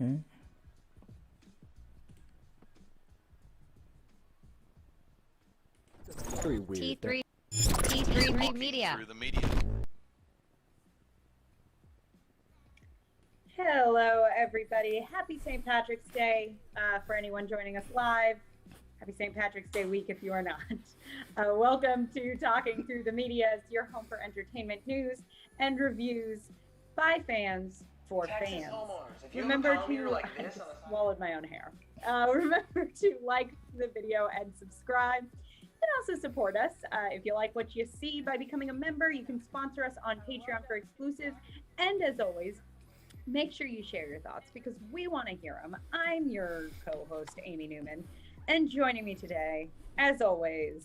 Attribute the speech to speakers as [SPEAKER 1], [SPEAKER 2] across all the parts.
[SPEAKER 1] Okay. Very weird.
[SPEAKER 2] T3 Media.
[SPEAKER 3] Through the media.
[SPEAKER 4] Hello, everybody. Happy St. Patrick's Day for anyone joining us live. Happy St. Patrick's Day week if you are not. Welcome to Talking Through the Media. It's your home for entertainment news and reviews by fans for fans. Remember to I just swallowed my own hair. Remember to like the video and subscribe. And also support us. If you like what you see by becoming a member, you can sponsor us on Patreon for exclusives. And as always, make sure you share your thoughts because we want to hear them. I'm your co-host, Amy Newman. And joining me today, as always,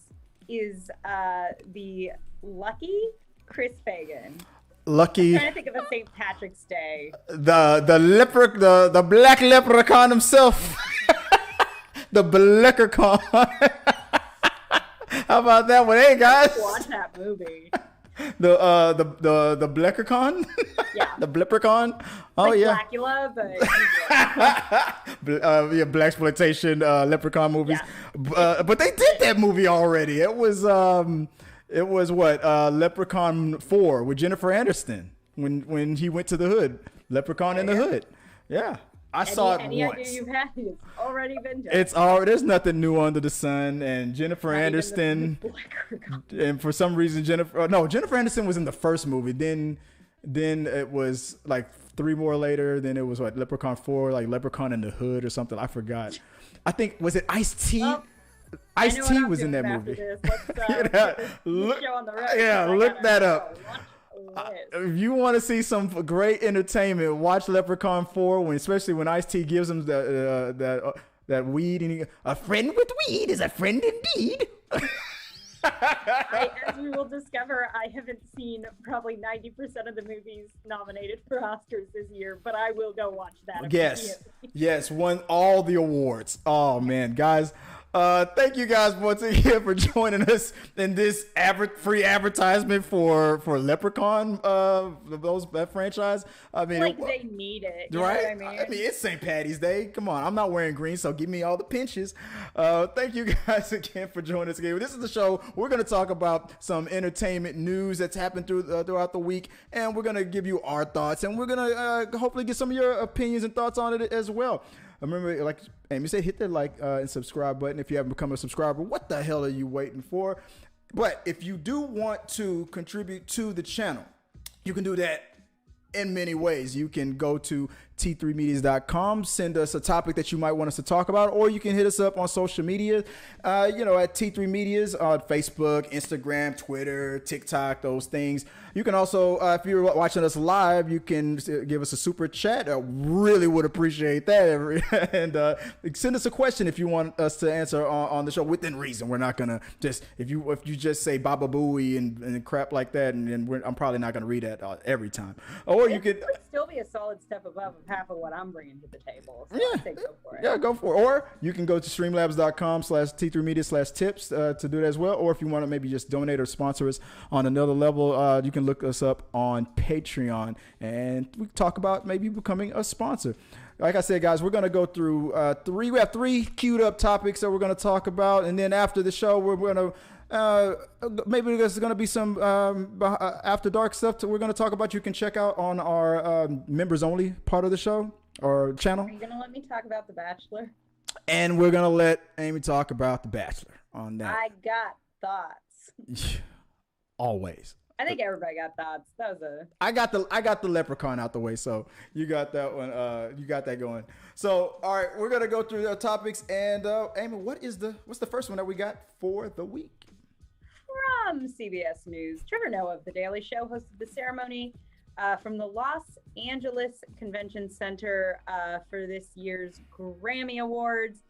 [SPEAKER 4] is the lucky Chris Fagan.
[SPEAKER 1] Lucky.
[SPEAKER 4] I'm trying to think of a St. Patrick's Day.
[SPEAKER 1] The black leprechaun himself. The leprechaun. How about that one? Hey guys.
[SPEAKER 4] Watch that movie.
[SPEAKER 1] The Bleckercon?
[SPEAKER 4] Yeah.
[SPEAKER 1] The Blippercon? Oh
[SPEAKER 4] like
[SPEAKER 1] yeah.
[SPEAKER 4] Blackula, but
[SPEAKER 1] yeah, blaxploitation leprechaun movies.
[SPEAKER 4] Yeah.
[SPEAKER 1] But they did that movie already. It was what? Leprechaun 4 with Jennifer Aniston when he went to the hood. Leprechaun in the Hood. Yeah. I saw it
[SPEAKER 4] any
[SPEAKER 1] once.
[SPEAKER 4] idea you've had is already been done.
[SPEAKER 1] It's all there's nothing new under the sun, and Jennifer Aniston, and for some reason Jennifer Aniston was in the first movie. Then it was like 3 more later. Then it was what Leprechaun 4, like Leprechaun in the Hood or something. I forgot. I think was it Ice-T?
[SPEAKER 4] Well,
[SPEAKER 1] Ice-T was in that movie. Look that up. If you want to see some great entertainment, watch Leprechaun 4, especially when Ice-T gives him that weed, and a friend with weed is a friend indeed.
[SPEAKER 4] As we will discover, I haven't seen probably 90% of the movies nominated for Oscars this year, but I will go watch that.
[SPEAKER 1] Yes, won all the awards. Oh man, guys. Thank you guys once again for joining us in this free advertisement for Leprechaun, that franchise. I mean,
[SPEAKER 4] they need it,
[SPEAKER 1] right?
[SPEAKER 4] I mean,
[SPEAKER 1] it's St. Patty's Day. Come on, I'm not wearing green, so give me all the pinches. Thank you guys again for joining us again. This is the show. We're going to talk about some entertainment news that's happened throughout the week, and we're going to give you our thoughts, and we're going to hopefully get some of your opinions and thoughts on it as well. Remember, like Amy said, hit that like and subscribe button if you haven't become a subscriber. What the hell are you waiting for? But if you do want to contribute to the channel, you can do that in many ways. You can go to t3medias.com, send us a topic that you might want us to talk about, or you can hit us up on social media, at T3 Medias on Facebook, Instagram, Twitter, TikTok, those things. You can also, if you're watching us live, you can give us a super chat. I really would appreciate that. And send us a question if you want us to answer on the show within reason. We're not gonna just if you just say Baba Booey and crap like that, and I'm probably not gonna read that every time. Or you could
[SPEAKER 4] still be a solid step above half of what I'm bringing to the table. So
[SPEAKER 1] yeah,
[SPEAKER 4] go for it.
[SPEAKER 1] Yeah, go for it. Or you can go to streamlabs.com/T3media/tips to do that as well. Or if you want to maybe just donate or sponsor us on another level, you can look us up on Patreon, and we talk about maybe becoming a sponsor. Like I said, guys, we're going to go through we have 3 queued up topics that we're going to talk about. And then after the show, we're going to maybe there's going to be some after dark stuff we're going to talk about. You can check out on our members only part of the show or channel.
[SPEAKER 4] Are you going to let me talk about The Bachelor?
[SPEAKER 1] And we're going to let Amy talk about The Bachelor on that.
[SPEAKER 4] I got thoughts.
[SPEAKER 1] Always.
[SPEAKER 4] I think everybody got thoughts. That was
[SPEAKER 1] I got the leprechaun out the way, so you got that one. You got that going. So all right, we're gonna go through the topics. And Amy, what's the first one that we got for the week?
[SPEAKER 4] From CBS News, Trevor Noah of The Daily Show hosted the ceremony from the Los Angeles Convention Center for this year's Grammy Awards.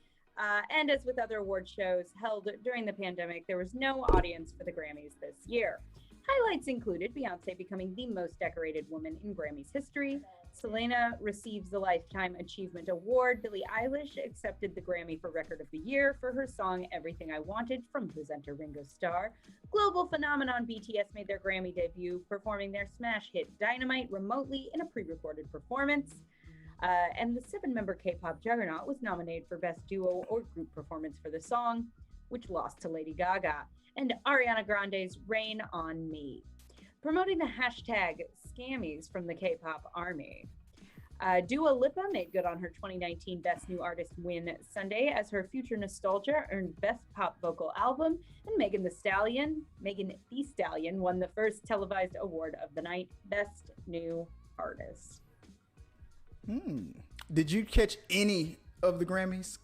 [SPEAKER 4] And as with other award shows held during the pandemic, there was no audience for the Grammys this year. Highlights included Beyoncé becoming the most decorated woman in Grammy's history. Selena receives the Lifetime Achievement Award. Billie Eilish accepted the Grammy for Record of the Year for her song Everything I Wanted from presenter Ringo Starr. Global phenomenon BTS made their Grammy debut, performing their smash hit Dynamite remotely in a pre-recorded performance. And the 7-member K-pop juggernaut was nominated for Best Duo or Group Performance for the song, which lost to Lady Gaga and Ariana Grande's Rain on Me. Promoting the hashtag Scammies from the K-pop Army. Dua Lipa made good on her 2019 Best New Artist win Sunday as her Future Nostalgia earned Best Pop Vocal Album, and Megan Thee Stallion won the first televised award of the night, Best New Artist.
[SPEAKER 1] Did you catch any of the Grammys?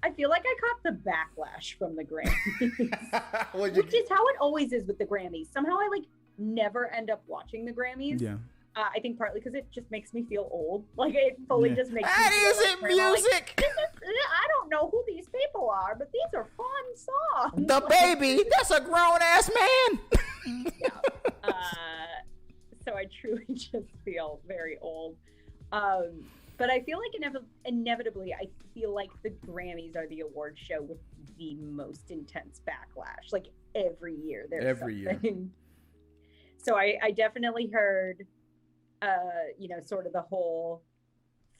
[SPEAKER 4] I feel like I caught the backlash from the Grammys,
[SPEAKER 1] Which
[SPEAKER 4] is how it always is with the Grammys. Somehow I never end up watching the Grammys.
[SPEAKER 1] Yeah.
[SPEAKER 4] I think partly because it just makes me feel old. Like it fully just makes me feel
[SPEAKER 1] isn't music.
[SPEAKER 4] I don't know who these people are, but these are fun songs.
[SPEAKER 1] The baby, that's a grown ass man.
[SPEAKER 4] Yeah. So I truly just feel very old. But I feel like inevitably, I feel like the Grammys are the award show with the most intense backlash. Like every year, there's something. So I definitely heard, sort of the whole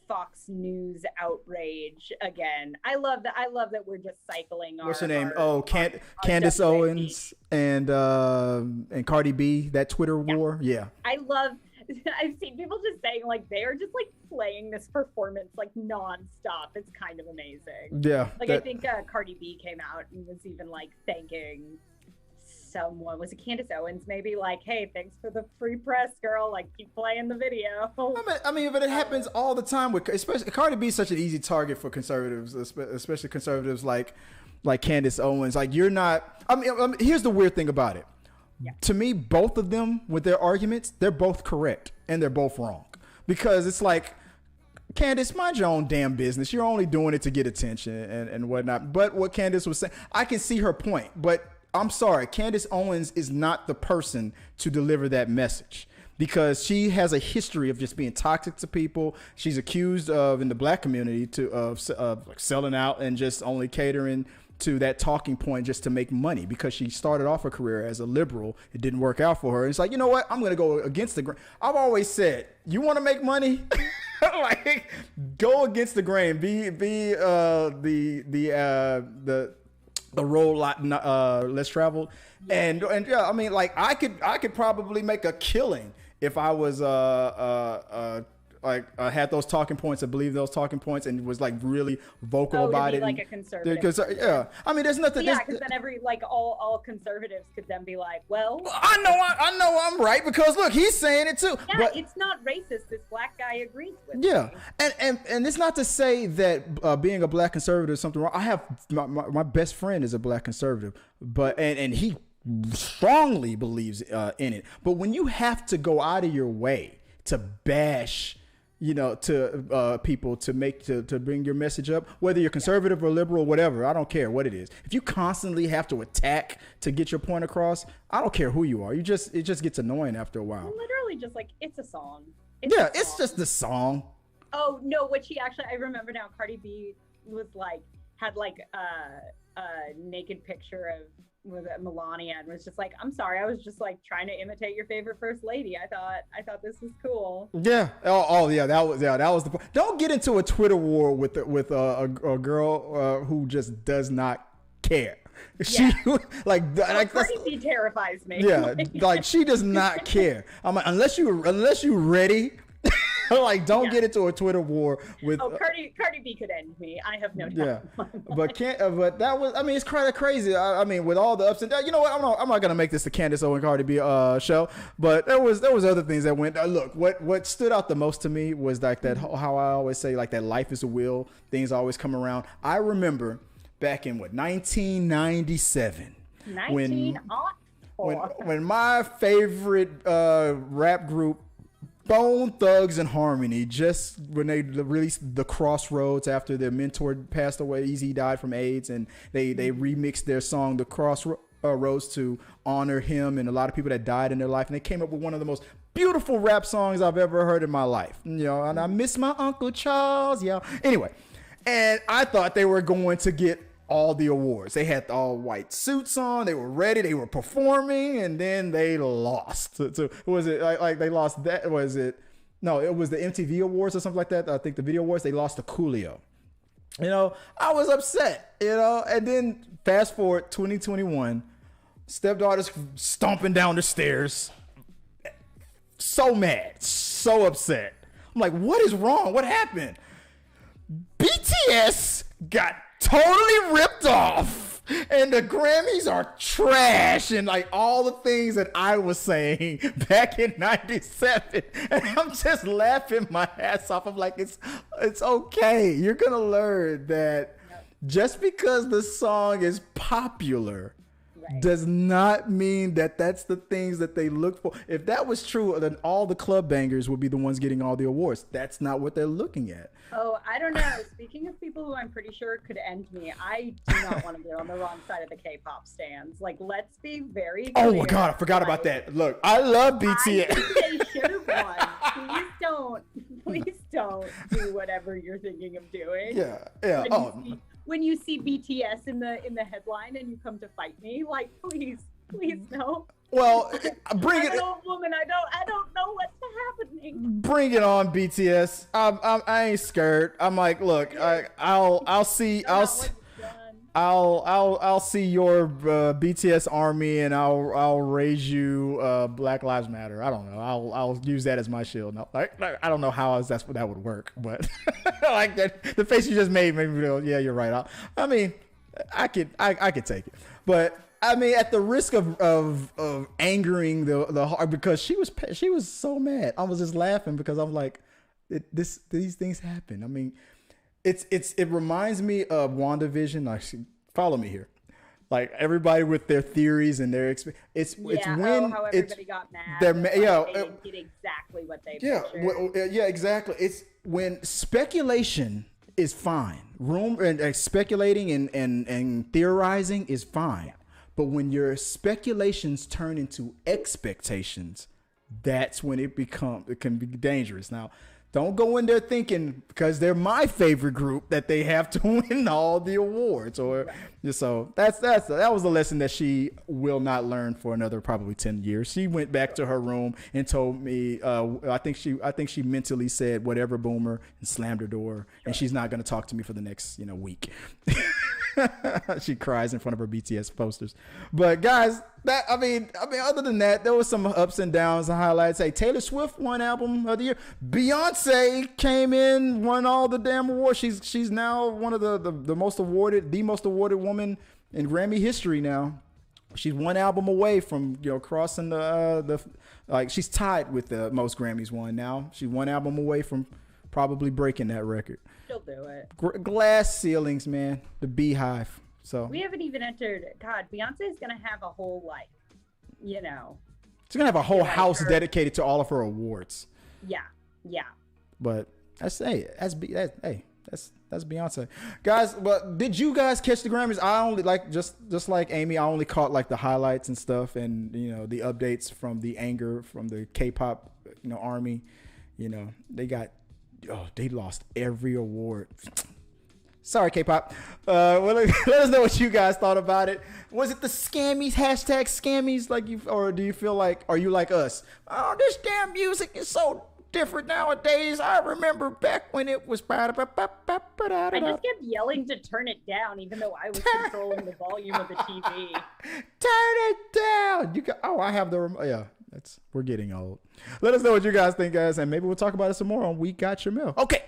[SPEAKER 4] Fox News outrage again. I love that we're just cycling.
[SPEAKER 1] What's her name? Candace Owens and Cardi B. That Twitter war. Yeah.
[SPEAKER 4] I've seen people just saying they are just playing this performance nonstop. It's kind of amazing.
[SPEAKER 1] Yeah.
[SPEAKER 4] I think Cardi B came out and was even thanking someone. Was it Candace Owens? Maybe hey, thanks for the free press, girl. Keep playing the video.
[SPEAKER 1] I mean, but it happens all the time especially Cardi B is such an easy target for conservatives, especially conservatives like Candace Owens. You're not. I mean, here's the weird thing about it.
[SPEAKER 4] Yeah.
[SPEAKER 1] To me, both of them with their arguments, they're both correct and they're both wrong, because it's Candace, mind your own damn business. You're only doing it to get attention and whatnot. But what Candace was saying, I can see her point, but I'm sorry, Candace Owens is not the person to deliver that message, because she has a history of just being toxic to people. She's accused of, in the black community, of selling out and just only catering to that talking point just to make money, because she started off her career as a liberal. It didn't work out for her. It's you know what? I'm going to go against the grain. I've always said, you want to make money? Go against the grain. Be the road less traveled. And yeah, I mean, I could probably make a killing if I was had those talking points, and believed those talking points, and was really vocal about it.
[SPEAKER 4] A conservative.
[SPEAKER 1] Because I mean, there's nothing.
[SPEAKER 4] Yeah, because then all conservatives could then be well,
[SPEAKER 1] I know I'm right, because look, he's saying it too.
[SPEAKER 4] Yeah, but it's not racist. This black guy agrees with me.
[SPEAKER 1] And it's not to say that being a black conservative is something wrong. I have my best friend is a black conservative, but and he strongly believes in it. But when you have to go out of your way to bash to people to bring your message up, whether you're conservative or liberal or whatever, I don't care what it is. If you constantly have to attack to get your point across, I don't care who you are. It just gets annoying after a while.
[SPEAKER 4] Literally just it's a song.
[SPEAKER 1] It's just the song.
[SPEAKER 4] Oh no, which I remember now, Cardi B was had a naked picture of Melania and was just I'm sorry, I was just trying to imitate your favorite first lady. I thought this was cool.
[SPEAKER 1] Yeah. That was the point. Don't get into a Twitter war with a girl who just does not care. She
[SPEAKER 4] Cardi B terrifies me.
[SPEAKER 1] Yeah, she does not care. I'm unless you ready. Don't get into a Twitter war with.
[SPEAKER 4] Cardi B could end me. I have no doubt.
[SPEAKER 1] Yeah, but that was. I mean, it's kind of crazy. I mean, with all the ups and downs. You know what? I'm not gonna make this the Candace Owens Cardi B show. But there was other things that went. Look, what stood out the most to me was that how I always say that life is a wheel. Things always come around. I remember back in 1997. When my favorite rap group, Bone Thugs and Harmony, just when they released The Crossroads after their mentor passed away, Easy died from AIDS, and they remixed their song The Crossroads to honor him and a lot of people that died in their life, and they came up with one of the most beautiful rap songs I've ever heard in my life. And I miss my Uncle Charles, Anyway, and I thought they were going to get all the awards. They had the all white suits on. They were ready. They were performing, and then they lost. So was it they lost that? Was it No, it was the MTV Awards or something like that. I think the Video Awards, they lost to Coolio. You know, I was upset, you know, and then fast forward 2021, stepdaughter's stomping down the stairs. So mad, so upset. I'm like, what is wrong? What happened? BTS got totally ripped off. And the Grammys are trash, and like all the things that I was saying back in '97, and I'm just laughing my ass off. I'm like, it's okay. You're gonna learn that just because the song is popular does not mean that that's the things that they look for. If that was true, then all the club bangers would be the ones getting all the awards. That's not what they're looking at.
[SPEAKER 4] Oh, I don't know. Speaking of people who I'm pretty sure could end me, I do not want to get on the wrong side of the K-pop stands. Like, let's be very clear.
[SPEAKER 1] Oh my God, I forgot about that. Look, I love BTS.
[SPEAKER 4] I think they should have won. Please don't do whatever you're thinking of doing.
[SPEAKER 1] Yeah.
[SPEAKER 4] When you see BTS in the headline and you come to fight me, like, please no.
[SPEAKER 1] Well, bring it.
[SPEAKER 4] I'm an old woman. I don't know what's happening.
[SPEAKER 1] Bring it on, BTS. I ain't scared. I'm like, look, I'll see your BTS army, and I'll raise you Black Lives Matter. I don't know. I'll use that as my shield. No, I don't know how else that would work, but like that, the face you just made me go, yeah, you're right. I mean, I could take it, but. I mean, at the risk of angering the heart, because she was so mad. I was just laughing because I'm like, these things happen. I mean, it reminds me of WandaVision. Like, follow me here. Like everybody with their theories and their it's when
[SPEAKER 4] how everybody got mad. They didn't get exactly what they pictured.
[SPEAKER 1] Exactly. It's when speculation is fine. Speculating and theorizing is fine. But when your speculations turn into expectations, that's when it can be dangerous. Now, don't go in there thinking because they're my favorite group that they have to win all the awards. So that was a lesson that she will not learn for another probably 10 years. She went back to her room and told me, I think she mentally said whatever, boomer, and slammed her door, and she's not going to talk to me for the next week. She cries in front of her BTS posters. But guys, I mean, other than that, there was some ups and downs and highlights. Hey, Taylor Swift won album of the year. Beyonce came in, won all the damn awards. She's now one of the most awarded woman in Grammy history now. She's one album away from crossing the she's tied with the most Grammys won now. She's one album away from probably breaking that record.
[SPEAKER 4] She'll do it.
[SPEAKER 1] Glass ceilings, man. The Beehive. So
[SPEAKER 4] we haven't even entered. God, Beyonce is gonna have a whole she's
[SPEAKER 1] gonna have a whole house dedicated to all of her awards.
[SPEAKER 4] Yeah.
[SPEAKER 1] But that's Beyonce, guys. But did you guys catch the Grammys? I only just like Amy. I only caught like the highlights and stuff, and the updates from the anger from the K-pop army. They lost every award. Sorry, K-pop. Let us know what you guys thought about it. Was it the Scammies? #Scammies? Or do you feel like, are you like us? Oh, this damn music is so different nowadays. I remember back when it was. I just
[SPEAKER 4] kept yelling to turn it down, even though I was controlling the volume of the TV.
[SPEAKER 1] Turn it down. I have the remote. Yeah. We're getting old. Let us know what you guys think, guys, and maybe we'll talk about it some more on We Got Your Mail. Okay,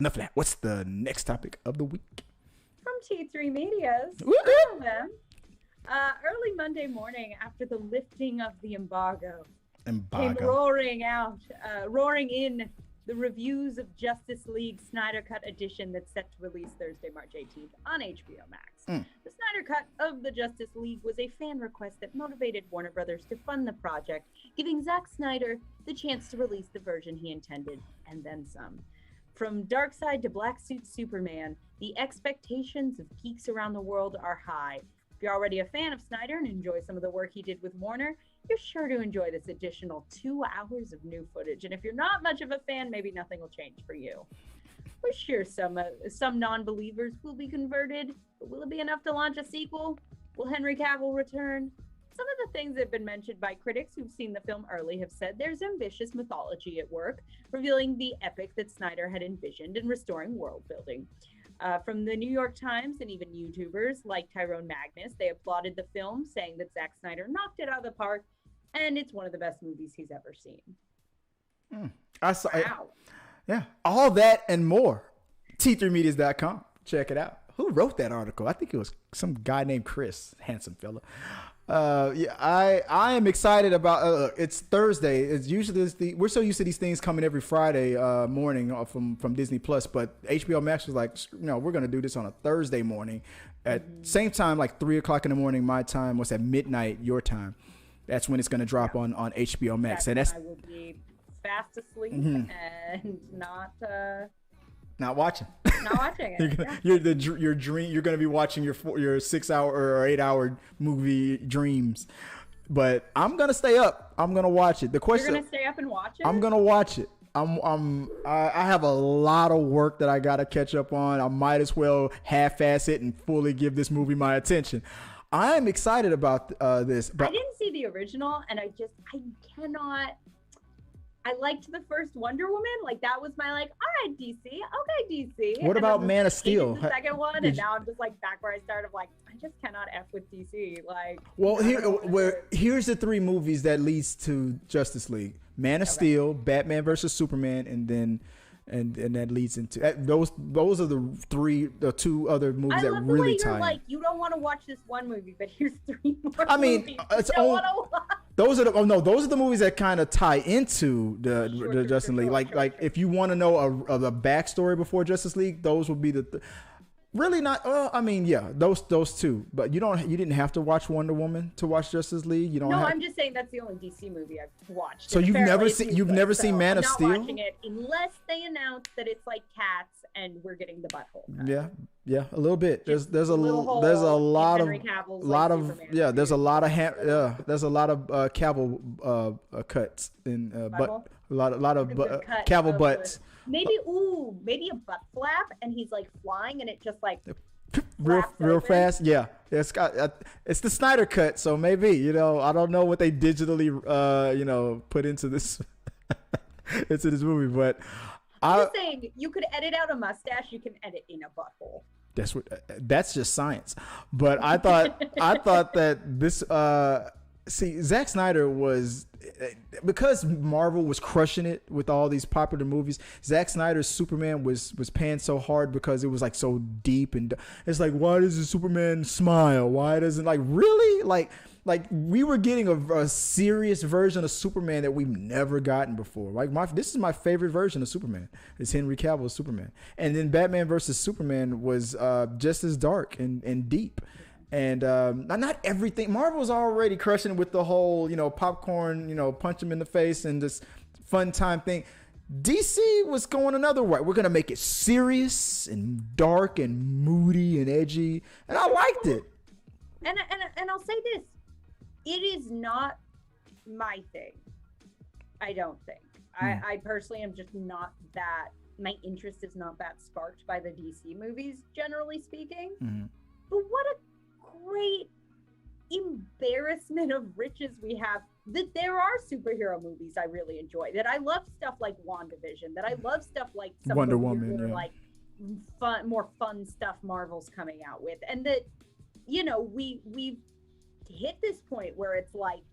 [SPEAKER 1] enough of that. What's the next topic of the week?
[SPEAKER 4] From T3 Media's. Early Monday morning, after the lifting of the embargo. Came roaring in the reviews of Justice League Snyder Cut edition that's set to release Thursday, March 18th on HBO Max. The Snyder Cut of the Justice League was a fan request that motivated Warner Brothers to fund the project, giving Zack Snyder the chance to release the version he intended, and then some. From Darkseid to Black Suit Superman, the expectations of geeks around the world are high. If you're already a fan of Snyder and enjoy some of the work he did with Warner, you're sure to enjoy this additional 2 hours of new footage. And if you're not much of a fan, maybe nothing will change for you. We're sure some non-believers will be converted, but will it be enough to launch a sequel? Will Henry Cavill return? Some of the things that have been mentioned by critics who've seen the film early have said there's ambitious mythology at work, revealing the epic that Snyder had envisioned and restoring world building. From the New York Times and even YouTubers like Tyrone Magnus, they applauded the film, saying that Zack Snyder knocked it out of the park, and it's one of the best movies he's ever seen.
[SPEAKER 1] I saw.
[SPEAKER 4] Wow.
[SPEAKER 1] Yeah, all that and more. T3medias.com. Check it out. Who wrote that article? I think it was some guy named Chris, handsome fella. I am excited about. It's Thursday. It's usually we're so used to these things coming every Friday morning from Disney Plus, but HBO Max was like, no, we're gonna do this on a Thursday morning at same time, like 3:00 in the morning my time. What's at midnight your time? That's when it's gonna drop on HBO Max, and that's
[SPEAKER 4] I will be fast asleep and
[SPEAKER 1] not watching.
[SPEAKER 4] Not watching it.
[SPEAKER 1] Your dream. You're gonna be watching your 6 hour or 8 hour movie dreams. But I'm gonna stay up. I'm gonna watch it. The question.
[SPEAKER 4] You're gonna stay up and watch it.
[SPEAKER 1] I'm gonna watch it. I have a lot of work that I gotta catch up on. I might as well half-ass it and fully give this movie my attention. I am excited about this. But
[SPEAKER 4] I didn't see the original, and I cannot. I liked the first Wonder Woman. Like, that was my, like, all right, DC. Okay, DC.
[SPEAKER 1] What about Man of Steel?
[SPEAKER 4] The second one, and now I'm just, like, back where I started. Like, I just cannot F with DC. Like,
[SPEAKER 1] well, here's the three movies that leads to Justice League: Man of Steel, Batman versus Superman, and then that leads into those are the two other movies that really tie.
[SPEAKER 4] Like, you don't want to watch this one movie, but here's three more.
[SPEAKER 1] I mean, those are the movies that kind of tie into the Justice League. Like if you want to know the backstory before Justice League, those would be really not. I mean, yeah, those two. But you didn't have to watch Wonder Woman to watch Justice League. You don't. No,
[SPEAKER 4] I'm just saying that's the only DC movie I've watched.
[SPEAKER 1] So you've never seen Man of Steel?
[SPEAKER 4] I'm not watching it unless they announce that it's like Cats and we're getting the butthole.
[SPEAKER 1] Yeah, a little bit. There's a lot of Cavill cuts in but a lot of Cavill butts.
[SPEAKER 4] Maybe a butt flap, and he's like flying, and it just like
[SPEAKER 1] real fast. Yeah, it's the Snyder cut, so maybe I don't know what they digitally put into this movie, but
[SPEAKER 4] I'm just saying you could edit out a mustache, you can edit in a butthole.
[SPEAKER 1] That's just science. But I thought that this Zack Snyder was, because Marvel was crushing it with all these popular movies. Zack Snyder's Superman was panned so hard because it was like so deep, and it's like, why does the Superman smile? Why doesn't, like, really, like we were getting a serious version of Superman that we've never gotten before. Like this is my favorite version of Superman. It's Henry Cavill's Superman, and then Batman versus Superman was just as dark and deep. And not everything. Marvel's already crushing it with the whole, popcorn, punch him in the face and this fun time thing. DC was going another way. We're gonna make it serious and dark and moody and edgy, and I liked it.
[SPEAKER 4] And I'll say this: it is not my thing. I don't think. I personally am just not that. My interest is not that sparked by the DC movies, generally speaking. Mm-hmm. But what a great embarrassment of riches we have that there are superhero movies I really enjoy, that I love stuff like WandaVision, that I love stuff like some
[SPEAKER 1] Wonder Woman,
[SPEAKER 4] like more fun stuff Marvel's coming out with, and that we've hit this point where it's like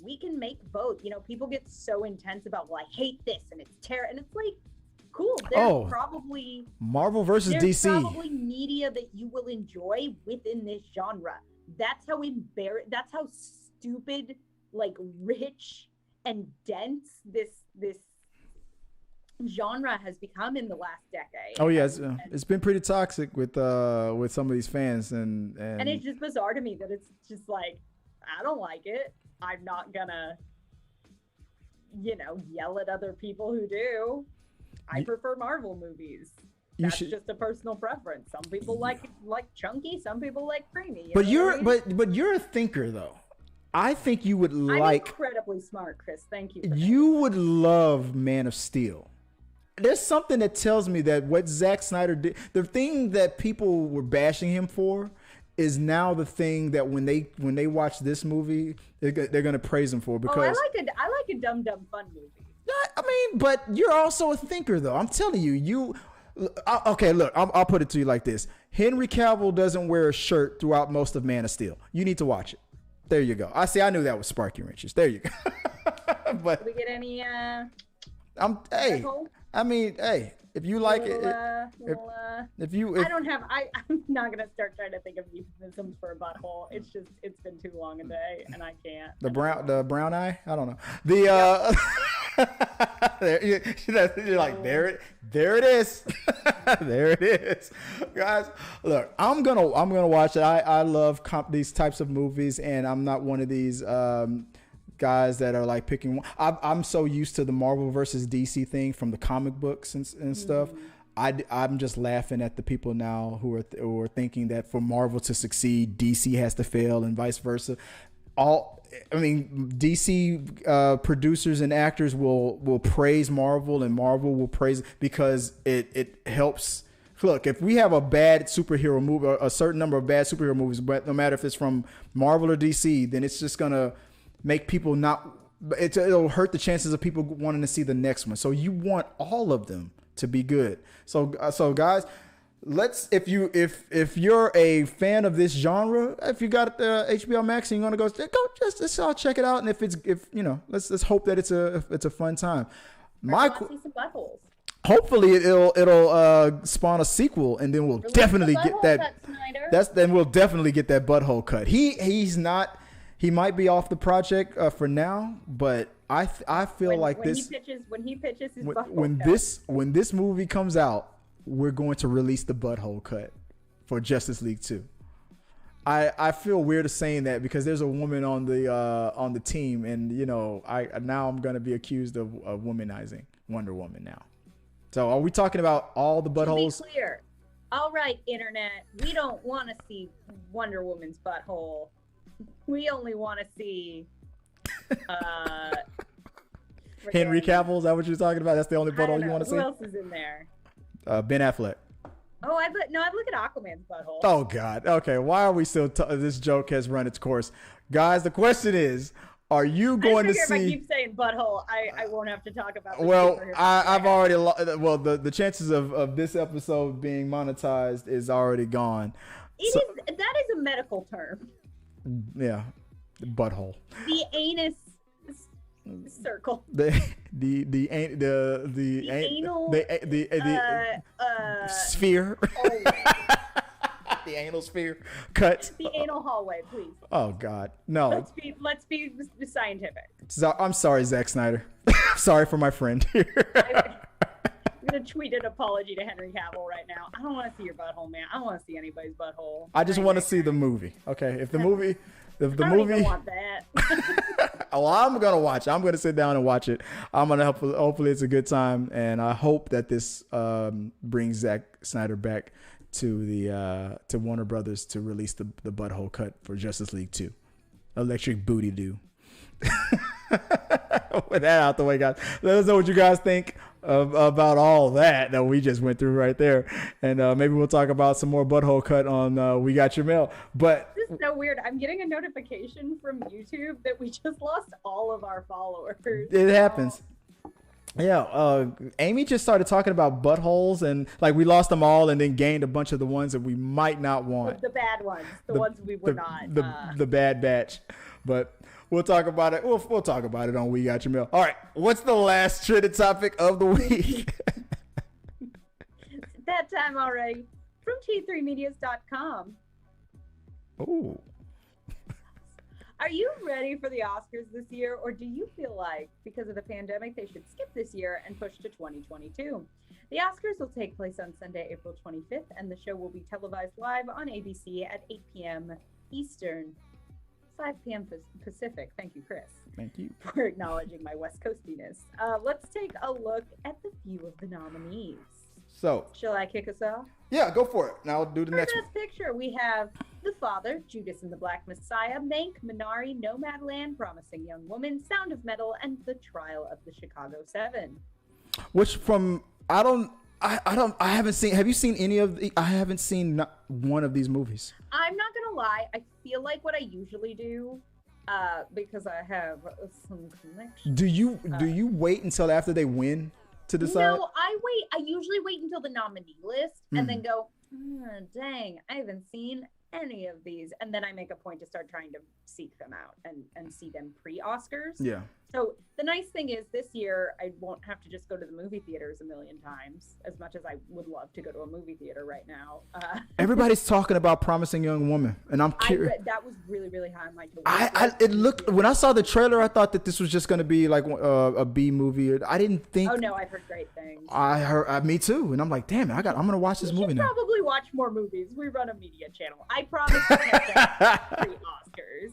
[SPEAKER 4] we can make both. People get so intense about, well, I hate this and it's terrible, and it's like, cool. There's probably
[SPEAKER 1] Marvel versus DC.
[SPEAKER 4] There's probably media that you will enjoy within this genre. That's how that's how stupid, like, rich and dense this genre has become in the last decade.
[SPEAKER 1] Oh yeah, it's been pretty toxic with some of these fans, and
[SPEAKER 4] it's just bizarre to me that it's just like, I don't like it. I'm not gonna, yell at other people who do. I prefer Marvel movies. That's just a personal preference. Some people like chunky, some people like creamy.
[SPEAKER 1] But you're a thinker, though. I think you would
[SPEAKER 4] I'm incredibly smart, Chris. Thank you.
[SPEAKER 1] You would love Man of Steel. There's something that tells me that what Zack Snyder did, the thing that people were bashing him for, is now the thing that when they watch this movie, they're gonna praise him for, because
[SPEAKER 4] I like a dumb fun movie.
[SPEAKER 1] I mean, but you're also a thinker, though. I'm telling you. Okay, look, I'll put it to you like this: Henry Cavill doesn't wear a shirt throughout most of Man of Steel. You need to watch it. There you go. I knew that was sparky wrenches. There you go. But
[SPEAKER 4] did we get any?
[SPEAKER 1] Hey, I mean, hey, if you like it, if you,
[SPEAKER 4] I'm not gonna start trying to think of euphemisms for a butthole. It's been too long a day, and I can't.
[SPEAKER 1] The brown eye. I don't know. The you're like, there it is. There it is, guys. Look, I'm gonna watch it. I love these types of movies, and I'm not one of these guys that are like picking one. I'm so used to the Marvel versus DC thing from the comic books and stuff. I'm just laughing at the people now who are thinking that for Marvel to succeed, DC has to fail, and vice versa. DC producers and actors will praise Marvel, and Marvel will praise because it helps. Look, if we have a bad superhero movie, a certain number of bad superhero movies, but no matter if it's from Marvel or DC, then it's just gonna make people it'll hurt the chances of people wanting to see the next one. So you want all of them to be good. So guys, if you're a fan of this genre, if you got HBO Max and you want to go just check it out. And let's hope that it's a fun time.
[SPEAKER 4] See some buttholes.
[SPEAKER 1] Hopefully it'll spawn a sequel, and then we'll definitely get that. Then we'll definitely get that butthole cut. He might be off the project for now, but I feel when he pitches his butthole when this movie comes out, we're going to release the butthole cut for Justice League 2. I feel weird saying that because there's a woman on the team, and now I'm going to be accused of womanizing Wonder Woman now. So are we talking about all the buttholes?
[SPEAKER 4] To be clear, all right, internet, we don't want to see Wonder Woman's butthole. We only want to see
[SPEAKER 1] Henry Cavill. Is that what you're talking about? That's the only butthole you want to see?
[SPEAKER 4] Who else is in there?
[SPEAKER 1] Ben Affleck.
[SPEAKER 4] Oh, I'd look at Aquaman's butthole.
[SPEAKER 1] Oh God. Okay. Why are we still? This joke has run its course, guys. The question is, are you going to see?
[SPEAKER 4] If I keep saying butthole, I won't have to talk about.
[SPEAKER 1] I've already. The chances of this episode being monetized is already gone.
[SPEAKER 4] That is a medical term.
[SPEAKER 1] Yeah, butthole.
[SPEAKER 4] The anus circle.
[SPEAKER 1] The anal sphere. The anal sphere cut.
[SPEAKER 4] The anal hallway, please.
[SPEAKER 1] Oh God, no.
[SPEAKER 4] Let's be scientific.
[SPEAKER 1] So, I'm sorry, Zack Snyder. Sorry for my friend here.
[SPEAKER 4] I'm gonna tweet an apology to Henry Cavill right now. I don't want to see your butthole, man. I don't want to see anybody's butthole.
[SPEAKER 1] I just want to see the movie. Okay, if the movie,
[SPEAKER 4] I don't even want that.
[SPEAKER 1] Well, I'm gonna watch it. I'm gonna sit down and watch it. I'm gonna hopefully it's a good time, and I hope that this brings Zack Snyder back to Warner Brothers to release the butthole cut for Justice League 2. Electric Booty Doo. With that out the way, guys, let us know what you guys think about all that we just went through right there, and maybe we'll talk about some more butthole cut on We Got Your Mail. But
[SPEAKER 4] this is so weird. I'm getting a notification from YouTube that we just lost all of our followers.
[SPEAKER 1] It happens. Yeah, Amy just started talking about buttholes, and like we lost them all and then gained a bunch of the ones that we might not want.
[SPEAKER 4] The bad ones, the ones we would not.
[SPEAKER 1] The bad batch. But we'll talk about it. We'll talk about it on We Got Your Mail. All right, what's the last trending topic of the week?
[SPEAKER 4] It's that time already. From T3Medias.com.
[SPEAKER 1] Oh.
[SPEAKER 4] Are you ready for the Oscars this year, or do you feel like, because of the pandemic, they should skip this year and push to 2022? The Oscars will take place on Sunday, April 25th, and the show will be televised live on ABC at 8 p.m. Eastern, 5 p.m. Pacific. Thank you, Chris.
[SPEAKER 1] Thank you
[SPEAKER 4] for acknowledging my West Coastiness. Let's take a look at the few of the nominees.
[SPEAKER 1] So,
[SPEAKER 4] shall I kick us off?
[SPEAKER 1] Yeah, go for it. Now I'll do the next one.
[SPEAKER 4] Best Picture, we have The Father, Judas and the Black Messiah, Mank, Minari, Nomadland, Promising Young Woman, Sound of Metal, and The Trial of the Chicago 7.
[SPEAKER 1] Which from I haven't seen. Have you seen any of the? I haven't seen not one of these movies.
[SPEAKER 4] I'm not gonna gonna lie, I feel like what I usually do, because I have some connections.
[SPEAKER 1] Do you wait until after they win to decide?
[SPEAKER 4] No, I usually wait until the nominee list and then go, dang, I haven't seen any of these, and then I make a point to start trying to seek them out and see them pre-Oscars.
[SPEAKER 1] Yeah.
[SPEAKER 4] So the nice thing is this year I won't have to just go to the movie theaters a million times, as much as I would love to go to a movie theater right now.
[SPEAKER 1] Everybody's talking about Promising Young Woman, and I'm curious.
[SPEAKER 4] That was really, really high on my
[SPEAKER 1] It looked, when I saw the trailer, I thought that this was just going to be like a B movie. I didn't think.
[SPEAKER 4] Oh no, I've heard great things.
[SPEAKER 1] I heard, me too, and I'm like, damn it, I'm going to watch this movie now.
[SPEAKER 4] Probably watch more movies. We run a media channel. I promise to catch up pre-Oscars.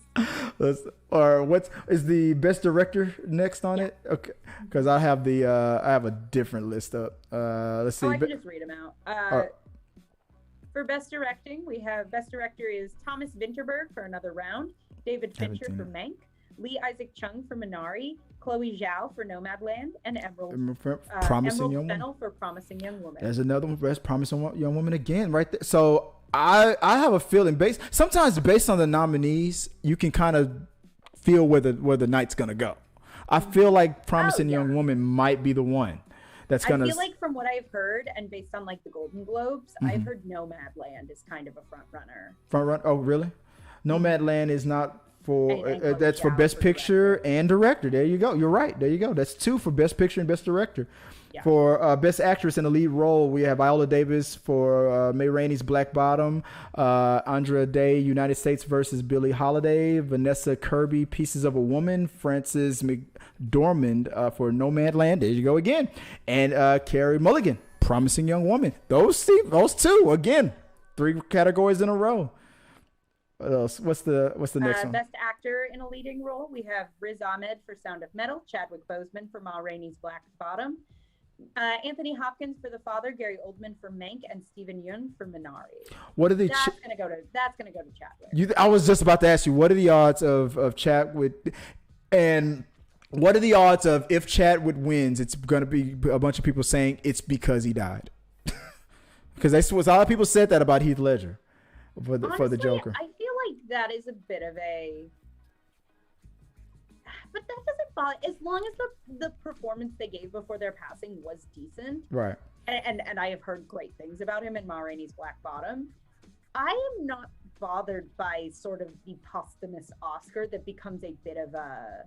[SPEAKER 1] Or what is the best director next on it? Okay, because I have a different list up. Let's see.
[SPEAKER 4] I can just read them out. For best directing, we have best director is Thomas Vinterberg for Another Round, David Fincher for Mank, Lee Isaac Chung for Minari, Chloe Zhao for Nomadland, and Emerald Fennell for Promising Young Woman.
[SPEAKER 1] There's another one, best Promising Young Woman again, right there. So I have a feeling sometimes based on the nominees, you can kind of feel where the night's gonna go. I feel like Promising Young Woman might be the one that's gonna.
[SPEAKER 4] I feel like from what I've heard and based on like the Golden Globes, I've heard Nomadland is kind of a front runner.
[SPEAKER 1] Front run? Oh, really? Nomadland is not for. That's for Best Picture and Director. There you go. You're right. There you go. That's 2 for Best Picture and Best Director. Yeah. For Best Actress in the Lead Role, we have Viola Davis for May Rainey's Black Bottom, Andra Day, United States versus Billie Holiday, Vanessa Kirby, Pieces of a Woman, Frances McDormand for Nomadland. There you go again, and Carey Mulligan, Promising Young Woman. Those 2 again, 3 categories in a row. What else? What's the next one?
[SPEAKER 4] Best Actor in a Leading Role, we have Riz Ahmed for Sound of Metal, Chadwick Boseman for Ma Rainey's Black Bottom, Anthony Hopkins for The Father, Gary Oldman for Mank, and Stephen Yeun for Minari.
[SPEAKER 1] What are the?
[SPEAKER 4] That's gonna go to Chadwick.
[SPEAKER 1] I was just about to ask you, what are the odds of Chadwick, and what are the odds of if Chadwick wins, it's gonna be a bunch of people saying it's because he died, because a lot of people said that about Heath Ledger for the Joker.
[SPEAKER 4] I feel like that is a bit of a. But that doesn't bother, as long as the performance they gave before their passing was decent.
[SPEAKER 1] Right.
[SPEAKER 4] And I have heard great things about him in Ma Rainey's Black Bottom. I am not bothered by sort of the posthumous Oscar that becomes a bit of a...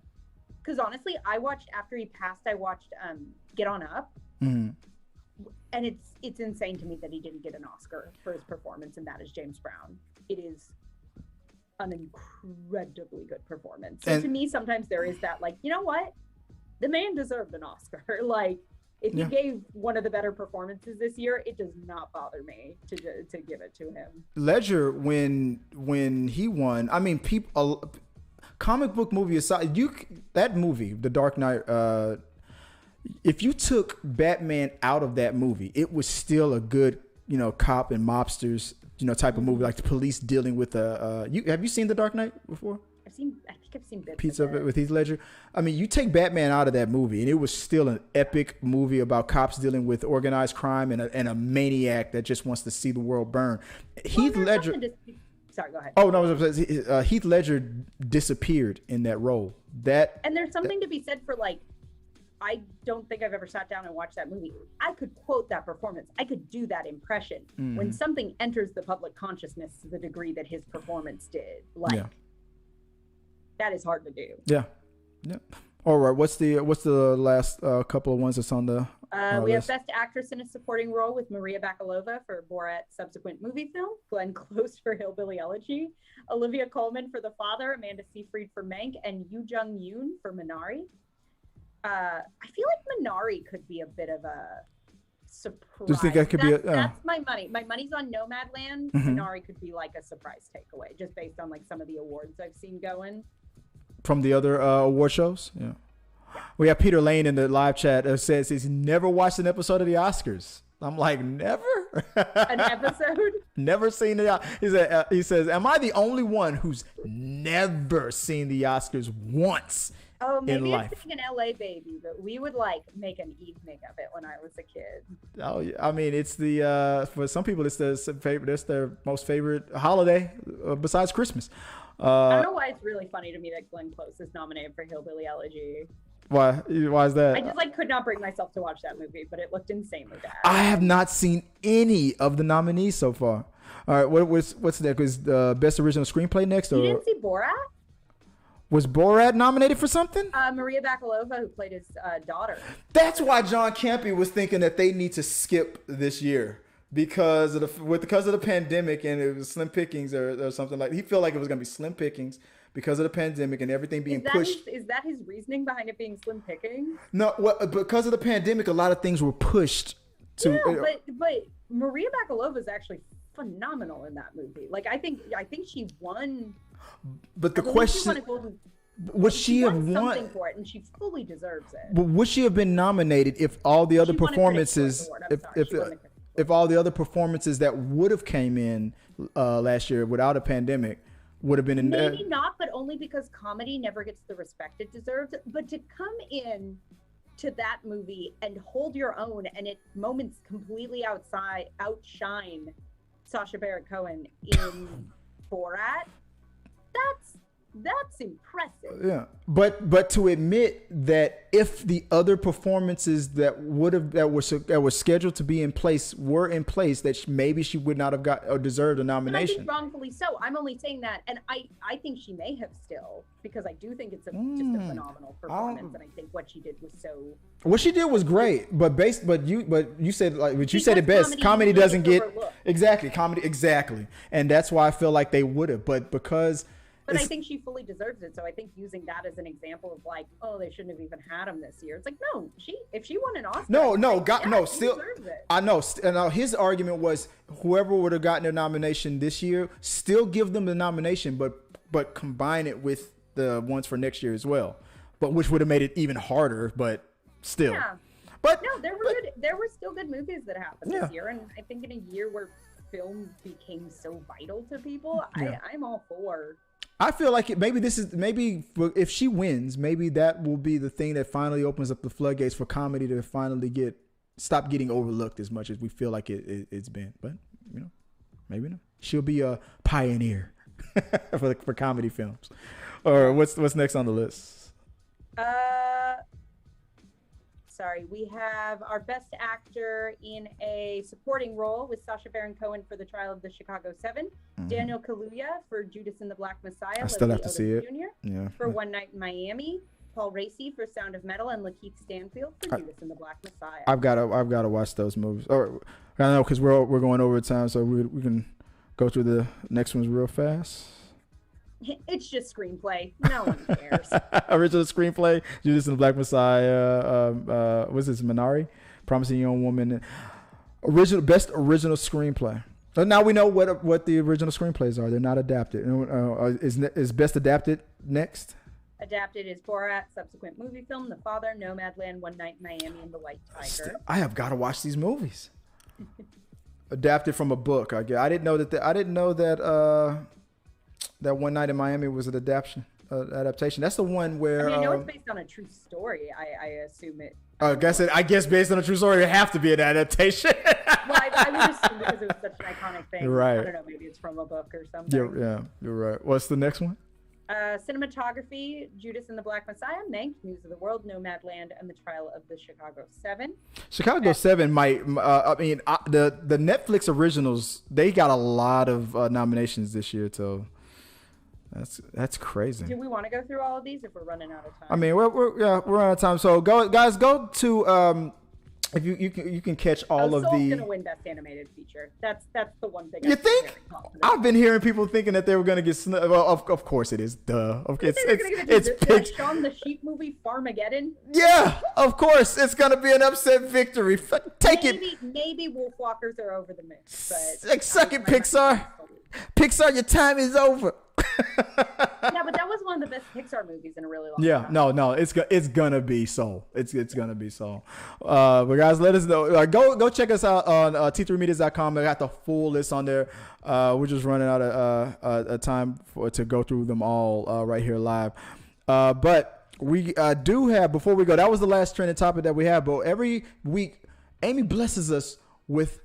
[SPEAKER 4] Because honestly, after he passed, I watched Get On Up. Mm-hmm. And it's insane to me that he didn't get an Oscar for his performance, and that is James Brown. It is an incredibly good performance. So to me, sometimes there is that, like, you know what? The man deserved an Oscar. Like, if he gave one of the better performances this year, it does not bother me to give it to him.
[SPEAKER 1] Ledger, when he won, I mean, people, comic book movie aside, that movie, The Dark Knight, if you took Batman out of that movie, it was still a good, cop and mobsters, type of movie, like the police dealing with have you seen The Dark Knight before?
[SPEAKER 4] I think I've seen
[SPEAKER 1] bits of it with Heath Ledger. I mean, you take Batman out of that movie, and it was still an epic movie about cops dealing with organized crime and a maniac that just wants to see the world burn. Heath Ledger.
[SPEAKER 4] Sorry, go ahead.
[SPEAKER 1] Oh no, Heath Ledger disappeared in that role.
[SPEAKER 4] And there's something to be said for, like, I don't think I've ever sat down and watched that movie. I could quote that performance. I could do that impression. When something enters the public consciousness to the degree that his performance did, that is hard to do.
[SPEAKER 1] Yeah. All right. What's the last couple of ones that's on the
[SPEAKER 4] we
[SPEAKER 1] list?
[SPEAKER 4] have Best Actress in a Supporting Role with Maria Bakalova for Borat's subsequent movie film, Glenn Close for Hillbilly Elegy, Olivia Colman for The Father, Amanda Seyfried for Mank, and Yoo Jung-yoon for Minari. I feel like Minari could be a bit of a surprise.
[SPEAKER 1] Do you think that could
[SPEAKER 4] that's my money. My money's on Nomadland. Minari could be like a surprise takeaway, just based on like some of the awards I've seen going.
[SPEAKER 1] From the other award shows? Yeah. We have Peter Lane in the live chat that says he's never watched an episode of the Oscars. I'm like, never?
[SPEAKER 4] An episode?
[SPEAKER 1] Never seen it. He says, am I the only one who's never seen the Oscars once?
[SPEAKER 4] Oh,
[SPEAKER 1] in
[SPEAKER 4] maybe
[SPEAKER 1] life.
[SPEAKER 4] it's being an LA baby, but we would like make an evening of it when I was a kid.
[SPEAKER 1] Oh, yeah. I mean, it's the for some people, it's their favorite. It's their most favorite holiday besides Christmas.
[SPEAKER 4] I don't know why it's really funny to me that Glenn Close is nominated for Hillbilly Elegy.
[SPEAKER 1] Why? Why is that?
[SPEAKER 4] I just like could not bring myself to watch that movie, but it looked insanely bad.
[SPEAKER 1] I have not seen any of the nominees so far. All right, what's next? Is the best original screenplay next? Or
[SPEAKER 4] You didn't see Borat?
[SPEAKER 1] was Borat nominated for something?
[SPEAKER 4] Maria Bakalova, who played his daughter.
[SPEAKER 1] That's why John Campy was thinking that they need to skip this year because of the pandemic, and it was slim pickings or something like. He felt like it was gonna be slim pickings because of the pandemic and everything being pushed.
[SPEAKER 4] Is that his reasoning behind it being slim pickings?
[SPEAKER 1] No, because of the pandemic, a lot of things were pushed to.
[SPEAKER 4] Yeah, but Maria Bakalova is actually phenomenal in that movie. Like I think she won.
[SPEAKER 1] But the question, would she have won
[SPEAKER 4] something for it, and she fully deserves it.
[SPEAKER 1] But would she have been nominated if all the other performances, if all the other performances that would have came in last year without a pandemic would have been in?
[SPEAKER 4] Maybe not, but only because comedy never gets the respect it deserves. But to come in to that movie and hold your own, and at moments completely outshine Sacha Baron Cohen in Borat. That's impressive.
[SPEAKER 1] Yeah, but to admit that if the other performances that were scheduled to be in place were in place, that maybe she would not have got or deserved a nomination.
[SPEAKER 4] And I think wrongfully so. I'm only saying that, and I think she may have still, because I do think it's just a phenomenal performance, and I think what she did was so.
[SPEAKER 1] What she did was great, but you said it best. Comedy doesn't get comedy exactly, and that's why I feel like they would have, but because.
[SPEAKER 4] But I think she fully deserves it. So I think using that as an example of like, oh, they shouldn't have even had him this year. It's like, no, if she won an Oscar, still,
[SPEAKER 1] I know. And his argument was whoever would have gotten a nomination this year, still give them the nomination, but combine it with the ones for next year as well. But which would have made it even harder, but still.
[SPEAKER 4] Yeah.
[SPEAKER 1] But
[SPEAKER 4] no, there were still good movies that happened this year, and I think in a year where film became so vital to people, I'm all for.
[SPEAKER 1] I feel like maybe if she wins, maybe that will be the thing that finally opens up the floodgates for comedy to finally stop getting overlooked as much as we feel like it's been. But maybe not. She'll be a pioneer for comedy films. Or what's next on the list?
[SPEAKER 4] We have our best actor in a supporting role with Sacha Baron Cohen for The Trial of the Chicago 7, Daniel Kaluuya for Judas and the Black Messiah,
[SPEAKER 1] I still have to see it.
[SPEAKER 4] Jr. for One Night in Miami, Paul Raci for Sound of Metal, and Lakeith Stanfield for Judas and the Black Messiah.
[SPEAKER 1] I've got to watch those movies. Or I know because we're going over time, so we can go through the next ones real fast.
[SPEAKER 4] It's just screenplay. No one cares.
[SPEAKER 1] Original screenplay, Judas and the Black Messiah. What's this? Minari, Promising Young Woman. Best original screenplay. So now we know what the original screenplays are. They're not adapted. Is best adapted next?
[SPEAKER 4] Adapted is Borat, subsequent movie film, The Father, Nomadland, One Night in Miami, and The White Tiger.
[SPEAKER 1] I have got to watch these movies. Adapted from a book. I guess. I didn't know that. That One Night in Miami was an adaptation. That's the one where.
[SPEAKER 4] I know it's based on a true story. I assume it.
[SPEAKER 1] I guess based on a true story, it have to be an adaptation.
[SPEAKER 4] Well, I would assume because it was such an iconic thing.
[SPEAKER 1] Right.
[SPEAKER 4] I don't know. Maybe it's from a book or something.
[SPEAKER 1] You're right. What's the next one?
[SPEAKER 4] Cinematography: Judas and the Black Messiah, Mank, News of the World, Nomadland, and The Trial of the Chicago 7.
[SPEAKER 1] Chicago 7 might. The Netflix originals, they got a lot of nominations this year too. That's crazy.
[SPEAKER 4] Do we want to go through all of these if we're running out of time?
[SPEAKER 1] I mean, we're out of time. So go to if you can catch all of the.
[SPEAKER 4] Soul's gonna win best animated feature. That's the one thing.
[SPEAKER 1] You think? I've been hearing people thinking that they were gonna get. Well, of course it is. Duh.
[SPEAKER 4] It's Shaun the Sheep movie Farmageddon.
[SPEAKER 1] Yeah, of course it's gonna be an upset victory.
[SPEAKER 4] Maybe Wolfwalkers are over the mix, but
[SPEAKER 1] suck it, Pixar. Pixar, your time is over.
[SPEAKER 4] Yeah, but that was one of the best Pixar movies in a really long time.
[SPEAKER 1] No, it's gonna be Soul. It's gonna be Soul. But guys, let us know. Go check us out on t3medias.com. I got the full list on there. We're just running out of time to go through them all right here live. But We do have, before we go, that was the last trending topic that we have, but every week Amy blesses us with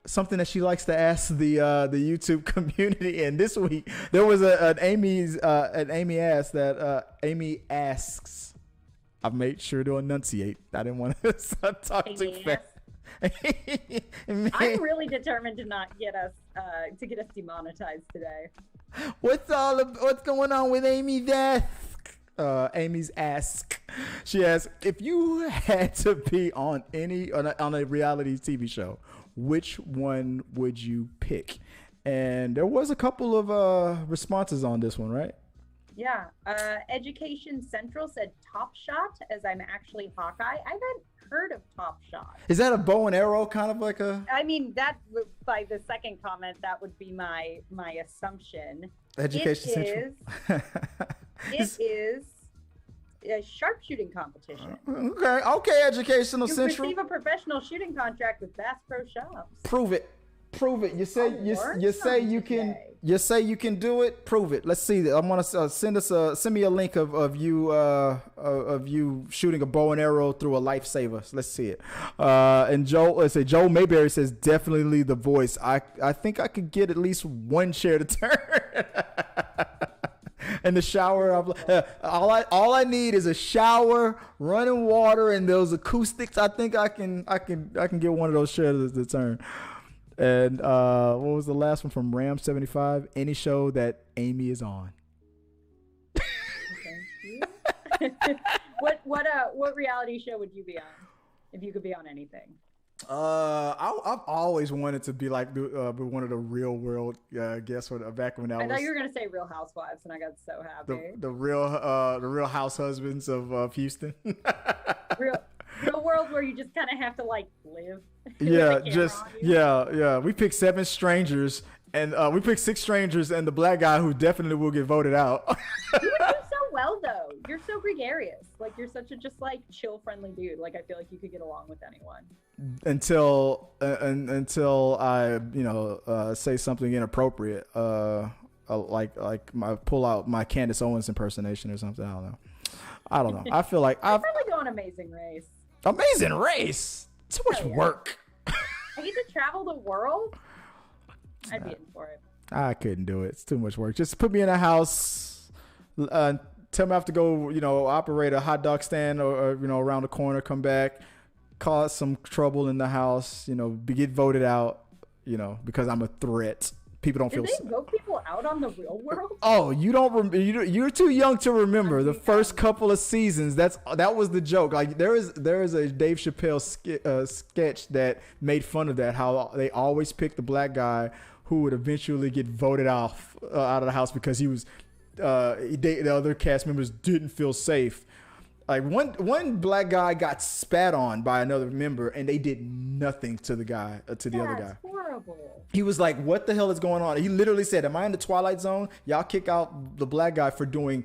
[SPEAKER 1] something that she likes to ask the YouTube community. And this week there was an Amy asks. I've made sure to enunciate. I didn't want to talk too fast.
[SPEAKER 4] I'm really determined to not get us demonetized today.
[SPEAKER 1] What's going on with Amy's ask? Amy's ask. She asks, if you had to be on a reality TV show, which one would you pick? And there was a couple of responses on this one, right?
[SPEAKER 4] Yeah. Education Central said Top Shot, as I'm actually Hawkeye. I haven't heard of Top Shot.
[SPEAKER 1] Is that a bow and arrow kind of like a?
[SPEAKER 4] I mean, that by the second comment, that would be my assumption.
[SPEAKER 1] Education Central.
[SPEAKER 4] It is a sharpshooting competition.
[SPEAKER 1] Okay, Educational Central.
[SPEAKER 4] You receive a professional shooting contract with Bass Pro Shops.
[SPEAKER 1] Prove it. You say you can. You say you can do it. Prove it. Let's see. I'm gonna send me a link of you shooting a bow and arrow through a lifesaver. Let's see it. And Joe Mayberry says definitely The Voice. I think I could get at least one chair to turn. In the shower, all I need is a shower, running water, and those acoustics. I think I can get one of those chairs to turn. And what was the last one from Ram75? Any show that Amy is on.
[SPEAKER 4] What reality show would you be on if you could be on anything?
[SPEAKER 1] I've always wanted to be like one of the Real World guests back when I
[SPEAKER 4] thought you were gonna say Real Housewives, and I got so happy.
[SPEAKER 1] The Real House Husbands of Houston.
[SPEAKER 4] Real world where you just kind of have to like live.
[SPEAKER 1] Yeah. We picked 7 strangers, and we picked 6 strangers, and the black guy who definitely will get voted out.
[SPEAKER 4] You would do so well though. You're so gregarious. Like you're such a just like chill, friendly dude. Like I feel like you could get along with anyone. Until
[SPEAKER 1] I say something inappropriate, like pull out my Candace Owens impersonation or something. I don't know. I feel like
[SPEAKER 4] I'd probably go on Amazing Race.
[SPEAKER 1] Amazing Race. Too much work.
[SPEAKER 4] I get to travel the world. I'd be in for it.
[SPEAKER 1] I couldn't do it. It's too much work. Just put me in a house. Tell me I have to go, operate a hot dog stand or around the corner, come back, cause some trouble in the house, get voted out, because I'm a threat. People don't feel.
[SPEAKER 4] Did they vote people out on the Real World?
[SPEAKER 1] Oh, you don't. You're too young to remember the first couple of seasons. That was the joke. Like there is a Dave Chappelle sketch that made fun of that. How they always pick the black guy who would eventually get voted off out of the house because he was. The other cast members didn't feel safe. Like one black guy got spat on by another member, and they did nothing to the guy to the other guy.
[SPEAKER 4] That's horrible.
[SPEAKER 1] He was like, "What the hell is going on?" He literally said, "Am I in the Twilight Zone? Y'all kick out the black guy for doing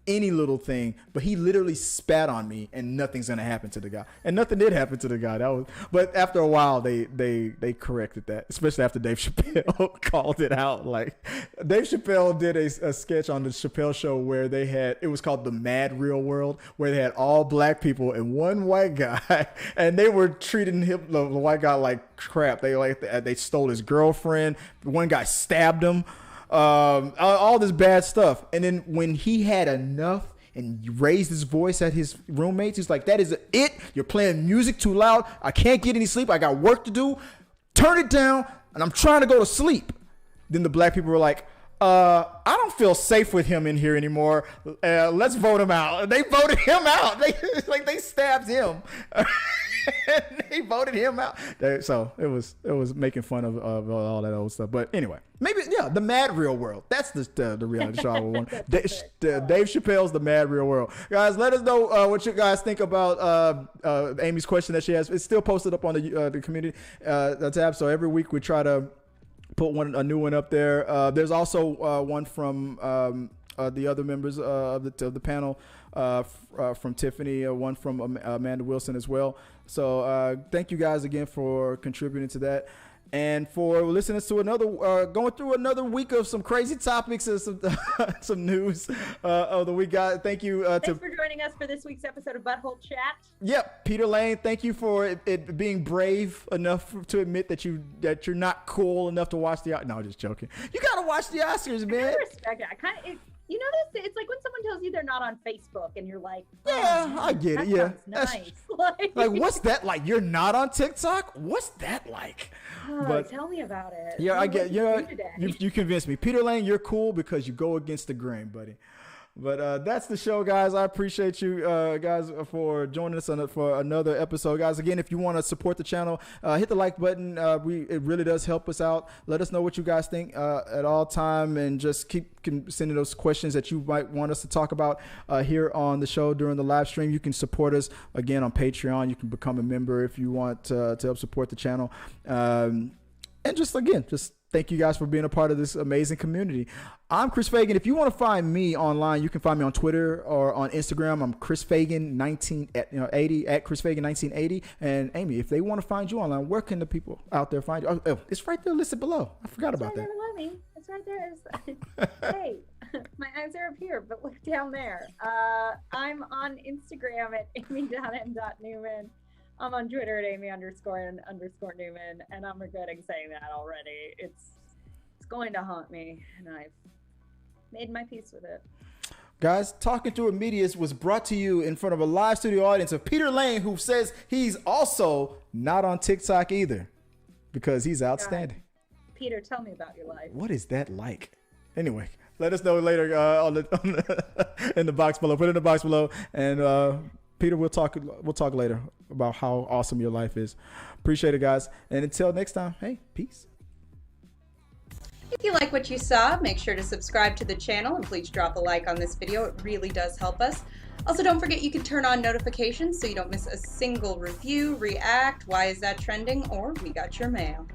[SPEAKER 1] any little thing," but he literally spat on me, and nothing's gonna happen to the guy. And nothing did happen to the guy. But after a while, they corrected that, especially after Dave Chappelle called it out. Like Dave Chappelle did a sketch on the Chappelle Show where it was called The Mad Real World, where they had all black people and one white guy, and they were treating him, the white guy, like crap. They stole his girlfriend. One guy stabbed him. All this bad stuff. And then when he had enough and raised his voice at his roommates, he's like, "That is it. You're playing music too loud. I can't get any sleep. I got work to do. Turn it down. And I'm trying to go to sleep." Then the black people were like, I don't feel safe with him in here anymore. Let's vote him out. They voted him out. They stabbed him. They voted him out. So it was making fun of all that old stuff. But anyway, maybe The Mad Real World. That's the reality show I would want. Dave Chappelle's The Mad Real World. Guys, let us know what you guys think about Amy's question that she has. It's still posted up on the community tab. So every week we try to put a new one up there. There's also one from the other members of the panel, from Tiffany, one from Amanda Wilson as well. So thank you guys again for contributing to that. and for listening to another, going through another week of some crazy topics and some news of the week. Guys, thank you.
[SPEAKER 4] Thanks for joining us for this week's episode of Butthole Chat.
[SPEAKER 1] Yep, Peter Lane, thank you for it being brave enough to admit that you're not cool enough to watch the. No, just joking. You gotta watch the Oscars, man.
[SPEAKER 4] I respect it. I kind of. You know this? It's like when someone tells you they're not on Facebook, and you're like,
[SPEAKER 1] yeah, I get it. Yeah,
[SPEAKER 4] nice.
[SPEAKER 1] Like, what's that like? You're not on TikTok? What's that like?
[SPEAKER 4] But tell me about it.
[SPEAKER 1] Yeah, I get. You convinced me. Peter Lane, you're cool because you go against the grain, buddy. But that's the show, guys. I appreciate you guys for joining us for another episode, guys. Again, if you want to support the channel, hit the like button. It really does help us out. Let us know what you guys think at all time, and just keep sending those questions that you might want us to talk about here on the show during the live stream. You can support us again on Patreon. You can become a member if you want to help support the channel. And just thank you guys for being a part of this amazing community. I'm Chris Fagan. If you want to find me online, you can find me on Twitter or on Instagram. I'm Chris Fagan 1980 at Chris Fagan 1980. And Amy, if they want to find you online, where can the people out there find you? Oh, it's right there listed below. I forgot about that.
[SPEAKER 4] It's right there. Hey, my eyes are up here, but look down there. I'm on Instagram at amy.m.newman. I'm on Twitter at amy__Newman, and I'm regretting saying that already. It's going to haunt me, and I've made my peace with it.
[SPEAKER 1] Guys, Talking Through Immediate was brought to you in front of a live studio audience of Peter Lane, who says he's also not on TikTok either because he's outstanding.
[SPEAKER 4] God. Peter, tell me about your life.
[SPEAKER 1] What is that like? Anyway, let us know later in the box below. Put it in the box below, and Peter, we'll talk later about how awesome your life is. Appreciate it, guys. And until next time, hey, peace.
[SPEAKER 3] If you like what you saw, make sure to subscribe to the channel and please drop a like on this video. It really does help us. Also, don't forget you can turn on notifications so you don't miss a single review, react, why is that trending, or we got your mail.